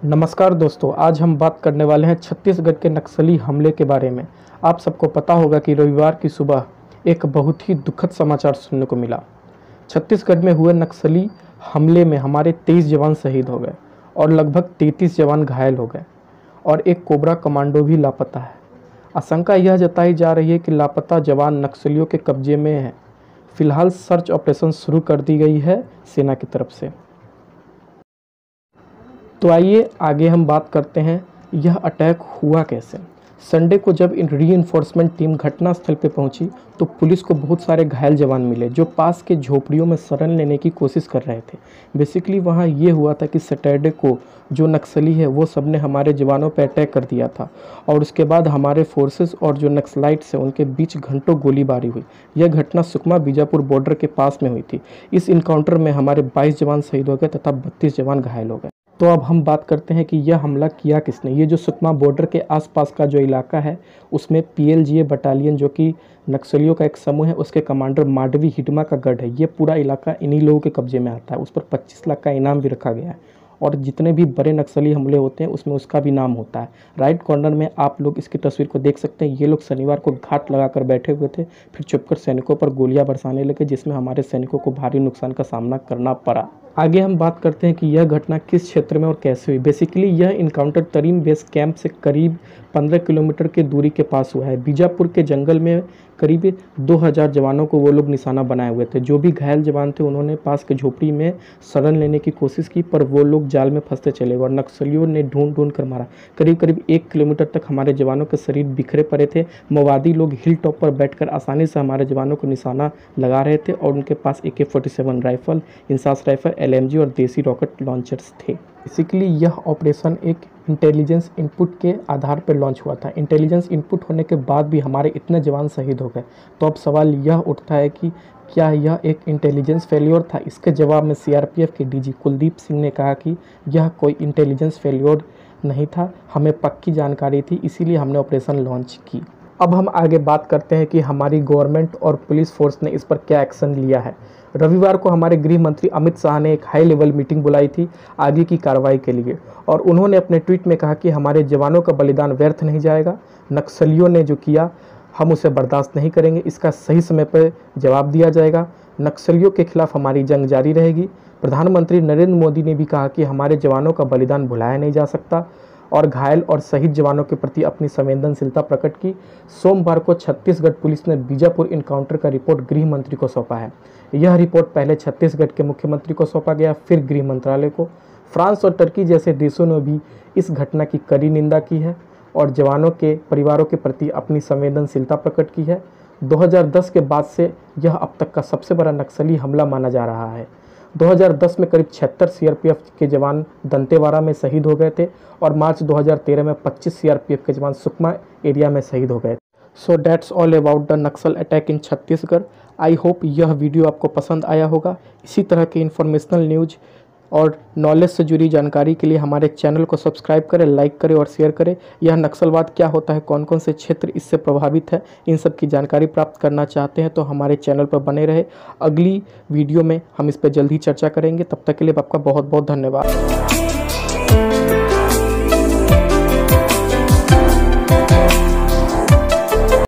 नमस्कार दोस्तों, आज हम बात करने वाले हैं छत्तीसगढ़ के नक्सली हमले के बारे में। आप सबको पता होगा कि रविवार की सुबह एक बहुत ही दुखद समाचार सुनने को मिला। छत्तीसगढ़ में हुए नक्सली हमले में हमारे 23 जवान शहीद हो गए और लगभग 33 जवान घायल हो गए और एक कोबरा कमांडो भी लापता है। आशंका यह जताई जा रही है कि लापता जवान नक्सलियों के कब्जे में है। फिलहाल सर्च ऑपरेशन शुरू कर दी गई है सेना की तरफ से। तो आइए आगे हम बात करते हैं यह अटैक हुआ कैसे। संडे को जब रीइंफोर्समेंट टीम घटनास्थल पर पहुंची तो पुलिस को बहुत सारे घायल जवान मिले जो पास के झोपड़ियों में शरण लेने की कोशिश कर रहे थे। बेसिकली वहां ये हुआ था कि सैटरडे को जो नक्सली है वो सब ने हमारे जवानों पर अटैक कर दिया था और उसके बाद हमारे फोर्सेस और जो नक्सलाइट्स हैं उनके बीच घंटों गोलीबारी हुई। यह घटना सुकमा बीजापुर बॉर्डर के पास में हुई थी। इस इनकाउंटर में हमारे 22 जवान शहीद हो गए तथा 32 जवान घायल हो गए। तो अब हम बात करते हैं कि यह हमला किया किसने। ये जो सुकमा बॉर्डर के आसपास का जो इलाका है उसमें PLGA बटालियन जो कि नक्सलियों का एक समूह है उसके कमांडर माडवी हिडमा का गढ़ है। ये पूरा इलाका इन्हीं लोगों के कब्जे में आता है। उस पर 25 लाख का इनाम भी रखा गया है और जितने भी बड़े नक्सली हमले होते हैं उसमें उसका भी नाम होता है। राइट कॉर्नर में आप लोग इसकी तस्वीर को देख सकते हैं। ये लोग शनिवार को घाट लगाकर बैठे हुए थे, फिर छुपकर सैनिकों पर गोलियां बरसाने लगे जिसमें हमारे सैनिकों को भारी नुकसान का सामना करना पड़ा। आगे हम बात करते हैं कि यह घटना किस क्षेत्र में और कैसे हुई। बेसिकली यह इनकाउंटर तरीम बेस कैंप से करीब 15 किलोमीटर की दूरी के पास हुआ है। बीजापुर के जंगल में करीब 2000 जवानों को वो लोग निशाना बनाए हुए थे। जो भी घायल जवान थे उन्होंने पास के झोपड़ी में शरण लेने की कोशिश की पर वो लोग जाल में फंसते चले गए और नक्सलियों ने ढूंढ कर मारा। करीब करीब 1 किलोमीटर तक हमारे जवानों के शरीर बिखरे पड़े थे। माओवादी लोग हिल टॉप पर बैठकर आसानी से हमारे जवानों को निशाना लगा रहे थे और उनके पास AK-47 rifle, INSAS rifle, LMG और देसी रॉकेट लॉन्चर्स थे। बेसिकली यह ऑपरेशन एक इंटेलिजेंस इनपुट के आधार पर लॉन्च हुआ था। इंटेलिजेंस इनपुट होने के बाद भी हमारे इतने जवान शहीद हो गए। तो अब सवाल यह उठता है कि क्या यह एक इंटेलिजेंस फेल्योर था। इसके जवाब में CRPF के DG कुलदीप सिंह ने कहा कि यह कोई इंटेलिजेंस फेल्योर नहीं था, हमें पक्की जानकारी थी इसीलिए हमने ऑपरेशन लॉन्च की। अब हम आगे बात करते हैं कि हमारी गवर्नमेंट और पुलिस फोर्स ने इस पर क्या एक्शन लिया है। रविवार को हमारे गृह मंत्री अमित शाह ने एक हाई लेवल मीटिंग बुलाई थी आगे की कार्रवाई के लिए और उन्होंने अपने ट्वीट में कहा कि हमारे जवानों का बलिदान व्यर्थ नहीं जाएगा। नक्सलियों ने जो किया हम उसे बर्दाश्त नहीं करेंगे, इसका सही समय पर जवाब दिया जाएगा। नक्सलियों के खिलाफ हमारी जंग जारी रहेगी। प्रधानमंत्री नरेंद्र मोदी ने भी कहा कि हमारे जवानों का बलिदान भुलाया नहीं जा सकता और घायल और शहीद जवानों के प्रति अपनी संवेदनशीलता प्रकट की। सोमवार को छत्तीसगढ़ पुलिस ने बीजापुर इनकाउंटर का रिपोर्ट गृह मंत्री को सौंपा है। यह रिपोर्ट पहले छत्तीसगढ़ के मुख्यमंत्री को सौंपा गया, फिर गृह मंत्रालय को। फ्रांस और टर्की जैसे देशों ने भी इस घटना की कड़ी निंदा की है और जवानों के परिवारों के प्रति अपनी संवेदनशीलता प्रकट की है। 2010 के बाद से यह अब तक का सबसे बड़ा नक्सली हमला माना जा रहा है। 2010 में करीब 76 CRPF के जवान दंतेवाड़ा में शहीद हो गए थे और मार्च 2013 में 25 CRPF के जवान सुकमा एरिया में शहीद हो गए। So that's all about the Naxal attack in Chhattisgarh. I hope यह वीडियो आपको पसंद आया होगा। इसी तरह के इन्फॉर्मेशनल न्यूज और नॉलेज से जुड़ी जानकारी के लिए हमारे चैनल को सब्सक्राइब करें, लाइक करें और शेयर करें। यह नक्सलवाद क्या होता है, कौन कौन से क्षेत्र इससे प्रभावित है, इन सब की जानकारी प्राप्त करना चाहते हैं तो हमारे चैनल पर बने रहे। अगली वीडियो में हम इस पर जल्द ही चर्चा करेंगे। तब तक के लिए आपका बहुत बहुत धन्यवाद।